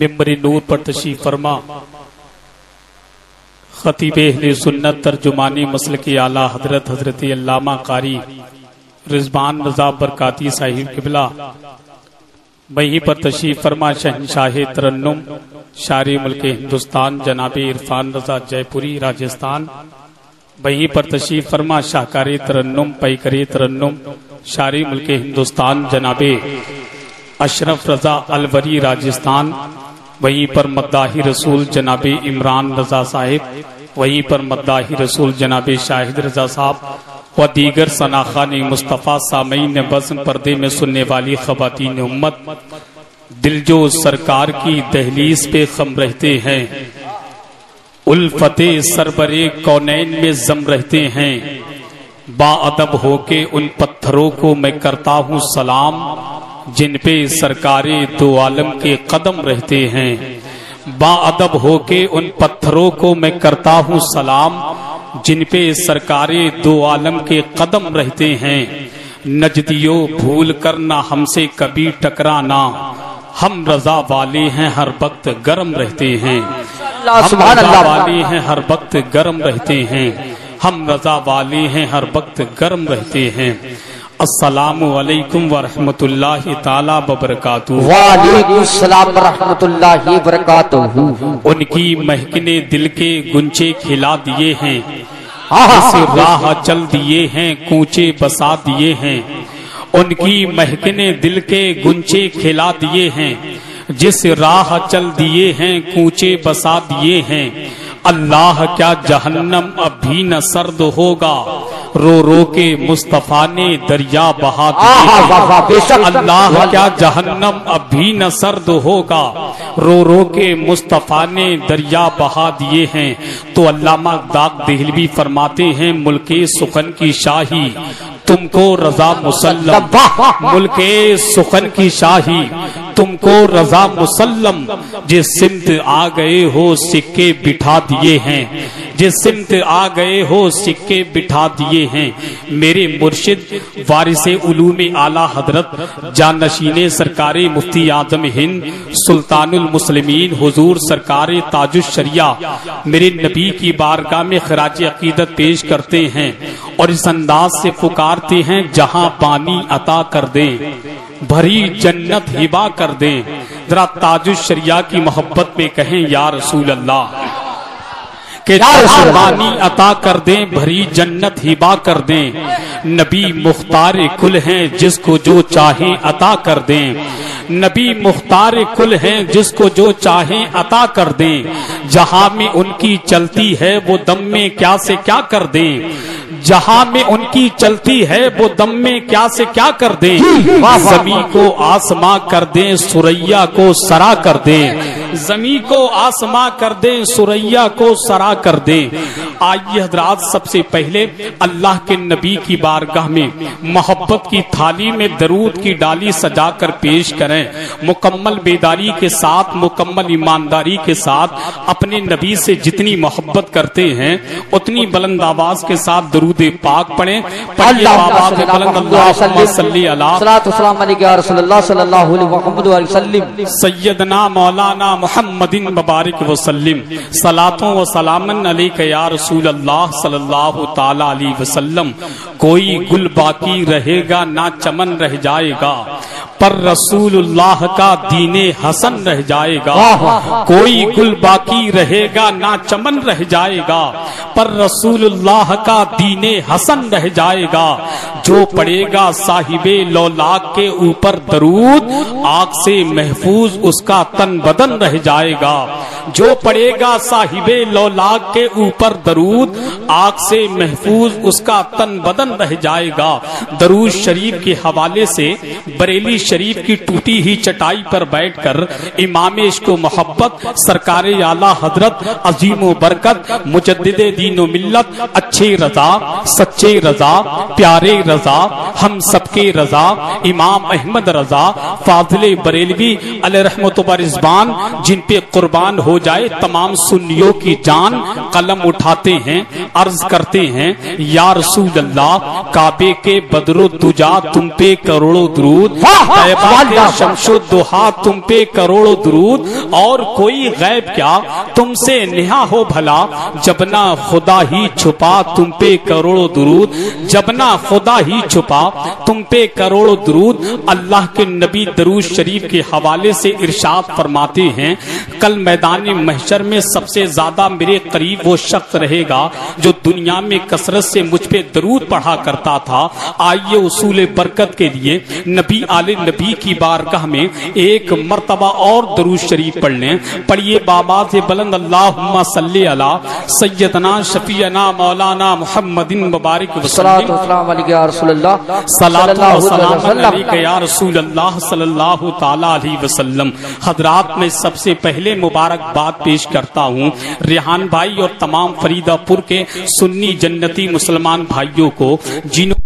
منبر نور پر تشریف فرما خطیب اہل سنت ترجمانی مسلک اعلیٰ حضرت علامہ قاری رضوان رضا برکاتی صاحب قبلہ، وہیں پر تشریف فرما شہنشاہ ترنم شاعر ملک ہندوستان جناب عرفان رضا جے پوری راجستھان، وہیں پر تشریف فرما شاہکار ترنم پیکر ترنم شاعر ملک ہندوستان جناب اشرف رضا الوری راجستھان، وہیں پر مداحِ رسول جناب عمران رضا صاحب، وہیں پر مداحِ رسول جناب شاہد رضا صاحب و دیگر ثناخان مصطفیٰ سامعین بزم پردے میں سننے والی خواتین امت، دل جو سرکار کی دہلیز پہ خم رہتے ہیں، الفت سربر کونین میں زم رہتے ہیں، با ادب ہو کے ان پتھروں کو میں کرتا ہوں سلام جن پہ سرکار دو عالم کے قدم رہتے ہیں، با ادب ہو کے ان پتھروں کو میں کرتا ہوں سلام جن پہ سرکار دو عالم کے قدم رہتے ہیں، نجدیوں بھول کر نہ ہم سے کبھی ٹکرانا، ہم رضا والے ہیں ہر وقت گرم رہتے ہیں، ہم رضا والے ہیں ہر وقت گرم رہتے ہیں، ہم رضا والے ہیں ہر وقت گرم رہتے ہیں۔ السلام علیکم ورحمۃ اللہ تعالی وبرکاتہ۔ وعلیکم السلام ورحمۃ اللہ وبرکاتہ۔ ان کی مہکنے دل کے گنچے کھلا دیے ہیں، جس راہ چل دیے ہیں کوچے بسا دیے ہیں، ان کی مہکنے دل کے گنچے کھلا دیے ہیں، جس راہ چل دیے ہیں کوچے بسا دیے ہیں، اللہ کیا جہنم اب بھی نہ سرد ہوگا، رو رو کے مصطفیٰ نے دریا بہا دیے، اللہ کیا جہنم اب بھی نہ سرد ہوگا، رو رو کے مصطفیٰ نے دریا بہا دیے ہیں۔ تو علامہ داغ دہلوی فرماتے ہیں ملک سخن کی شاہی تم کو رضا مسلم، ملک سخن کی شاہی تم کو رضا مسلم، جس سمت آ گئے ہو سکے بٹھا دیے ہیں، جس سمت آ گئے ہو سکے بٹھا دیے ہیں۔ میرے مرشد وارث علوم اعلیٰ حضرت جانشین سرکار مفتی اعظم ہند سلطان المسلمین حضور سرکار تاج الشریعہ میرے نبی کی بارگاہ میں خراج عقیدت پیش کرتے ہیں اور اس انداز سے پکارتے ہیں جہاں پانی عطا کر دیں بھری جنت ہبا کر دیں، ذرا تاج الشریعہ کی محبت میں کہیں یا رسول اللہ، کہ جہاں پانی عطا کر دیں بھری جنت ہبا کر دیں، نبی مختار کل ہیں جس کو جو چاہیں عطا کر دیں، نبی مختار کل ہیں جس کو جو چاہیں عطا کر دیں، جہاں میں ان کی چلتی ہے وہ دم میں کیا سے کیا کر دیں، جہاں میں ان کی چلتی ہے وہ دم میں کیا سے کیا کر دیں، زمین کو آسماں کر دیں سریا کو سرا کر دیں، زمین کو آسماں کر دیں سریا کو سرا کر دیں۔ آئیے حضرات سب سے پہلے اللہ کے نبی کی بارگاہ میں محبت کی تھالی میں درود کی ڈالی سجا کر پیش کریں، مکمل بیداری کے ساتھ مکمل ایمانداری کے ساتھ اپنے نبی سے جتنی محبت کرتے ہیں اتنی بلند آواز کے ساتھ درود پاک پڑھیں۔ سیدنا مولانا محمد مبارک وسلم، صلاۃ و سلام علیک یا رسول اللہ صلی اللہ تعالی علیہ وسلم۔ کوئی گل باقی رہے گا نہ چمن رہ جائے گا، پر رسول اللہ کا دین حسن رہ جائے گا، کوئی گل باقی رہے گا نہ چمن رہ جائے گا، پر رسول اللہ کا دین حسن رہ جائے گا، جو پڑے گا صاحب لولاک کے اوپر درود آگ سے محفوظ اس کا تن بدن رہ جائے گا، جو پڑے گا صاحب لولاک کے اوپر درود آگ سے محفوظ اس کا تن بدن رہ جائے گا۔ درود شریف کے حوالے سے بریلی شریف کی ٹوٹی ہی چٹائی پر بیٹھ کر امام عشق و محبت سرکار اعلیٰ حضرت عظیم و برکت مجدد دین و ملت اچھے رضا سچے رضا پیارے رضا ہم سب کے رضا امام احمد رضا فاضل بریلوی علیہ رحمت و رضوان جن پہ قربان ہو جائے تمام سنیوں کی جان قلم اٹھاتے ہیں अर्ज करते हैं, या रसूल अल्लाह, काबे के बदरो दुजा तुम पे करोड़ों दुरूद, तैबा के शमशो दुहा तुम पे करोड़ों दुरूद, और कोई गैब क्या तुमसे नेहा हो भला, जबना खुदा ही छुपा तुम पे करोड़ों दुरूद, जबना खुदा ही छुपा तुम पे करोड़ों दुरूद। अल्लाह के नबी दरूद शरीफ के हवाले से इरशाद फरमाते हैं, कल मैदान महशर में सबसे ज्यादा मेरे करीब वो शख्स रहेगा जो दुनिया में कसरत से मुझ पे दरूद पढ़ा करता था। आइए उसूल बरकत के लिए नबी आले नबी की बारगाह में एक मर्तबा और दरूद शरीफ पढ़ लें। पढ़िए बाबा से बुलंद, अल्लाहुम्मा सल्ली अला सय्यदना शफीअना मौलाना मुहम्मदिन मुबारक वसल्लम, सलातो व सलाम अलैका या रसूल अल्लाह सल्लल्लाहु तआला अलैहि वसल्लम। हजरात, मैं सबसे पहले मुबारकबाद पेश करता हूँ रेहान भाई और तमाम फरीदापुर के सुन्नी जन्नती मुसलमान भाइयों को जिन्होंने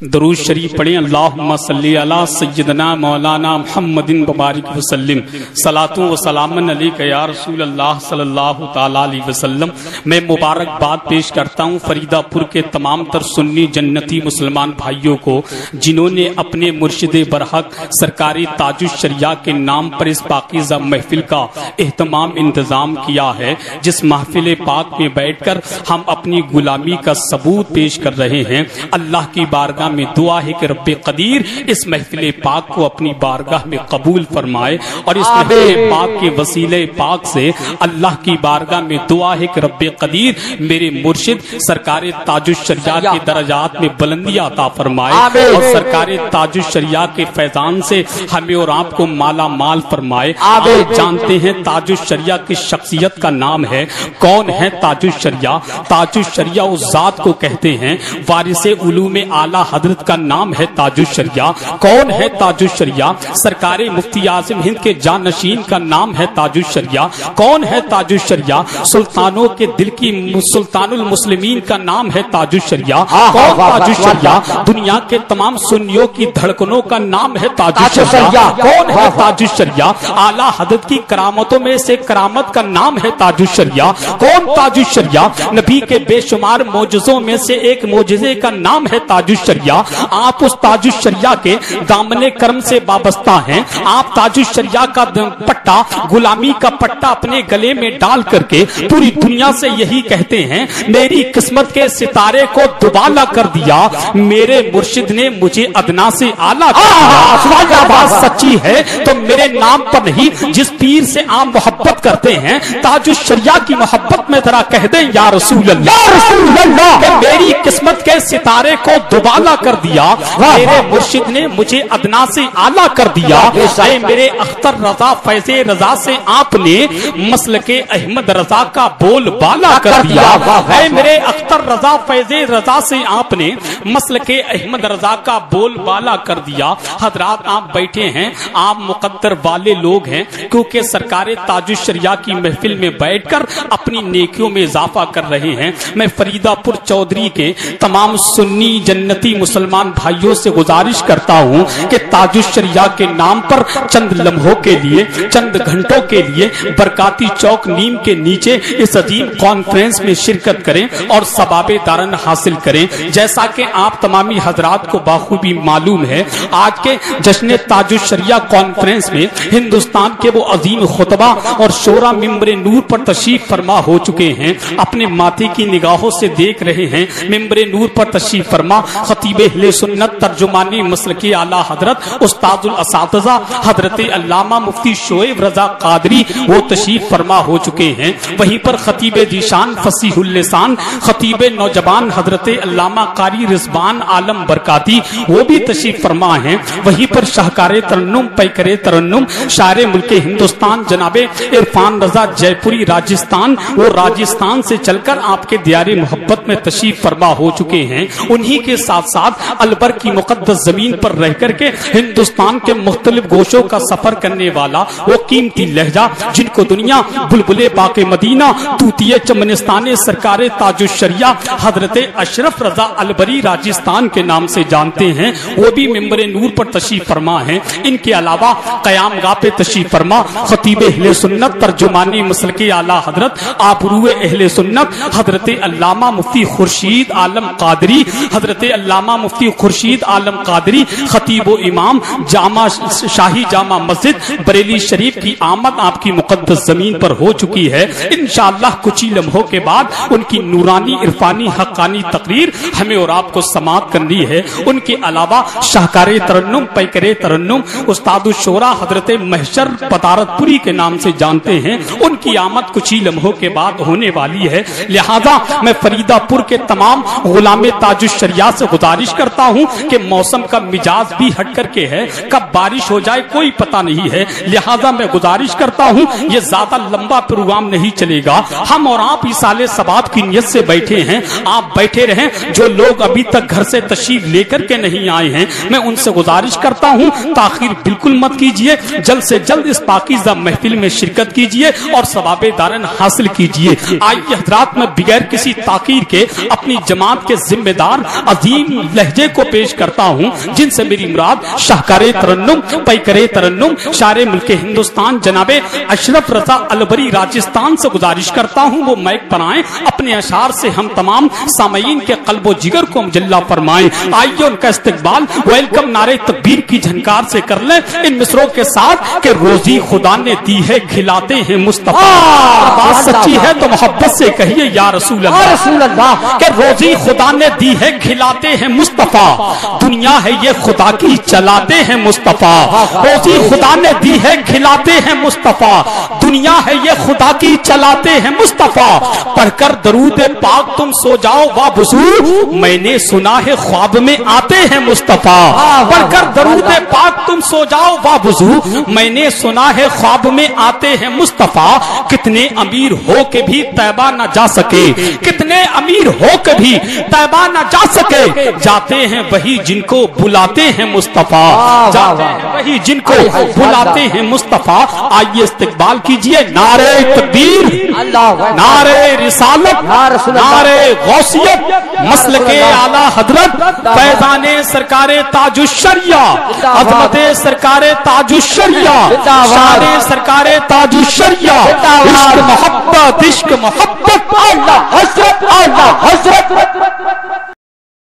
दरूद शरीफ पढ़े। अल्लाहुम्मा सल्ली अला सय्यदना मौलाना मुहम्मदिन मुबारक वसल्लम, सलातो व सलामन अलैका या रसूल अल्लाह सल्लल्लाहु तआला अलैहि वसल्लम। मैं मुबारकबाद पेश करता हूँ फरीदापुर के तमाम तर सुन्नी जन्नती मुसलमान भाइयों को जिन्होंने अपने मुर्शिद बरहक सरकारी ताजुश शरिया के नाम पर इस पाकीज़ा महफिल का एहतमाम इंतजाम किया है, जिस महफिल पाक में बैठकर हम अपनी गुलामी का सबूत पेश कर रहे हैं। अल्लाह की बारगाह में दुआ है कि रब्बे कदीर इस महफिल पाक को अपनी बारगाह में कबूल फरमाए, और इस महफिल पाक के वसीले पाक से अल्लाह की बारगाह में दुआ है कि रब्बे कदीर मेरे मुर्शिद सरकार ताजुश शरिया के दर्जात में बुलंदियां अता फरमाए, और सरकार ताजुश शरिया के फैजान से हमें और आपको माला माल फरमाए। आप जानते हैं ताजुश शरिया की शख्सियत का नाम है। कौन है ताजुश शरिया? ताजुश शरिया उस जात को कहते हैं वारिसे उलूम आला हजरत का नाम है ताजुश शरिया। कौन है ताजुश शरिया? सरकार मुफ्ती आज़म हिंद के जानशीन का नाम है ताजुश शरिया। कौन है ताजुश शरिया? सुल्तानों के दिल की सुल्तानुल मुस्लिमीन का नाम है ताजुश शरिया। कौन ताजुश शरिया? दुनिया के तमाम सुन्नियों की धड़कनों का नाम है ताजुश शरिया। कौन है ताजुश शरिया? आला हजरत की करामतों में से करामत का नाम है ताजुश शरिया। कौन ताजुश शरिया? नबी के बेशुमार मोजज़ों में से एक मोजज़े का नाम है ताजुश शरिया। आप उस ताजुश शरिया के दामने कर्म से वाबस्ता हैं। आप ताजुश शरिया का पट्टा, गुलामी का पट्टा अपने गले में डाल करके पूरी दुनिया से यही कहते हैं, मेरी किस्मत के सितारे को दुबाला कर दिया, मेरे मुर्शिद ने मुझे अदना से आला कर दिया। बात सच्ची है तो मेरे नाम पर नहीं, जिस पीर से आप मोहब्बत करते हैं ताजुश शरिया की मोहब्बत में जरा कह दें या रसूल अल्लाह, मेरी किस्मत के सितारे को दुबाला कर दिया, मेरे मुर्शिद ने मुझे अदना से आला कर दिया। मेरे अख्तर रजा फैज़े रजा से आपने मसलके अहमद रजा का बोल बाला कर दिया। मेरे अख्तर रजा फैज़े रजा से आपने मसलके अहमद रजा का बोल बाला कर दिया। हजरात, आप बैठे हैं, आप मुकद्दर वाले लोग हैं, क्योंकि सरकार ताजुश शरिया की महफिल में बैठकर अपनी नेकियों में इजाफा कर रहे हैं। मैं फरीदापुर चौधरी के तमाम सुन्नी जन्नती मुसलमान भाइयों से गुजारिश करता हूं कि ताजुश शरिया के नाम पर चंद लम्हों के लिए, चंद घंटों के लिए बरकाती चौक नीम के नीचे इस अजीम कॉन्फ्रेंस में शिरकत करें और सबाबे दारन हासिल करें। जैसा कि आप तमामी हजरात को बाखूबी मालूम है, आज के जश्न ताजुश शरिया कॉन्फ्रेंस में हिंदुस्तान के वो अजीम खुतबा और शोरा मिंबरे नूर पर तशरीफ फरमा हो चुके हैं। अपने माथे की निगाहों से देख रहे हैं मिंबरे नूर पर तशरीफ फरमा खतीब अहले सुन्नत तर्जुमानी मसलकी आला हजरत उस्तादुल असातिज़ा हजरत अल्लामा मुफ्ती शोएब रजा कादरी वो तशरीफ फरमा हो चुके हैं। वहीं पर खतीब जीशान फसीहुल लिसान खतीब नौजवान हजरत अल्लामा कारी रिजवान आलम बरकाती वो भी तशरीफ फरमा हैं। वहीं पर शाहकारे तरन्नुम पैकरे तरन्नुम शारे मुल्क हिंदुस्तान जनाबे इरफान रजा जयपुरी राजस्थान वो राजस्थान से चलकर आपके दियारे मोहब्बत में तशरीफ फरमा हो चुके हैं। उन्हीं के साथ साथ अलबर की मुकद्दस जमीन पर रह करके हिंदुस्तान के मुख्तलिफ गोशों का सफर करने वाला वो कीमती लहजा जिनको दुनिया बुलबुले बाके मदीना तूतिये चमनिस्ताने सरकार सरकार ताजुश्शरिया हजरत अशरफ रजा अलबरी राजस्थान के नाम से जानते हैं, वो भी मिंबर नूर पर तशरीफ फरमा है। इनके अलावा क़यामगाह पे तशरीफ फरमा खतीब अहले सुन्नत तर्जुमानी मसलके आला हजरत आबरूए अहले सुन्नत हजरत अल्लामा मुफ्ती खुर्शीद आलम कादरी, हजरत अल्लामा मुफ्ती खुर्शीद आलम कादरी खतीब इमाम जामा शाही जामा मस्जिद बरेली शरीफ की आमद आपकी मुक़द्दस जमीन पर हो चुकी है। इंशाअल्लाह कुछ ही लम्हों के बाद उनकी नूरानी इरफानी हक्कानी तकरीर हमें और आपको समाअत करनी है। उनके अलावा शाहकारे तरन्नुम पैकरे तरन्नुम उस्तादुश शोरा हजरत महशर पतारतपुरी के नाम से जानते हैं, उनकी आमद कुछ ही लम्हों के बाद होने वाली है। लिहाजा मैं फरीदापुर के तमाम गुलामे ताजुश्शरिया से गुजारिश करता हूँ कि मौसम का मिजाज भी हट करके है, कब बारिश हो जाए कोई पता नहीं है। लिहाजा मैं गुजारिश करता हूँ ये ज्यादा लंबा प्रोग्राम नहीं चलेगा। हम और आप इसाले सवाब की नियत से बैठे हैं, आप बैठे रहें। जो लोग अभी तक घर से तशरीफ लेकर के नहीं आए हैं मैं उनसे गुजारिश करता हूँ ताखिर बिल्कुल मत कीजिए, जल्द से जल्द इस पाकीज़ा महफिल में शिरकत कीजिए और सवाबे दारन हासिल कीजिए। आइए हजरात, मैं बगैर किसी ताकीर के अपनी जमात के जिम्मेदार अजीम लहजे को पेश करता हूँ जिनसे मेरी मुराद शाहकारे तरन्नुम पैकरे तरन्नुम शारे मुल्क हिंदुस्तान जनाबे अशरफ रजा अलबरी राजस्थान से गुजारिश करता हूँ वो माइक पर आए, अपने अशार से हम तमाम सामईन के कल्बो जिगर को मुजल्ला फरमाएं। आइए उनका इस्तकबाल वेलकम नारे तकबीर की झनकार से कर लें इन मिसरों के साथ कि रोजी खुदा ने दी है खिलाते हैं मुस्तफा। बात सच्ची है तो मोहब्बत से कहिए या रसूल अल्लाह कि रोजी खुदा ने दी है खिलाते हैं मुस्तफा, दुनिया है ये खुदा की चलाते हैं मुस्तफा। रोजी खुदा ने दी है खिलाते हैं मुस्तफा, दुनिया है ये खुदा की चलाते हैं मुस्तफा। पढ़कर दरूद पाक तुम सो जाओ वाबुजू, मैंने सुना है ख्वाब में आते हैं मुस्तफा। पढ़कर दरूद पाक तुम सो जाओ वाबुजू, मैंने सुना है ख्वाब में आते हैं मुस्तफा। कितने अमीर हो के भी तैबा न जा सके, कितने अमीर हो के भी तैबा न जा सके, जाते हैं वही जिनको बुलाते हैं मुस्तफा, जाते हैं वही जिनको बुलाते हैं मुस्तफा। आइए इस्तकबाल कीजिए नारे तकबीर, नारे रिसालत, नारे गौसियत, मसलके आला हजरत फैजाने सरकारे ताजुश्शरिया, अज़मते सरकारे ताजुश्शरिया, शाने सरकारे ताजुश्शरिया, इश्क मोहब्बत, इश्क मोहब्बत, आला हजरत, आला हजरत।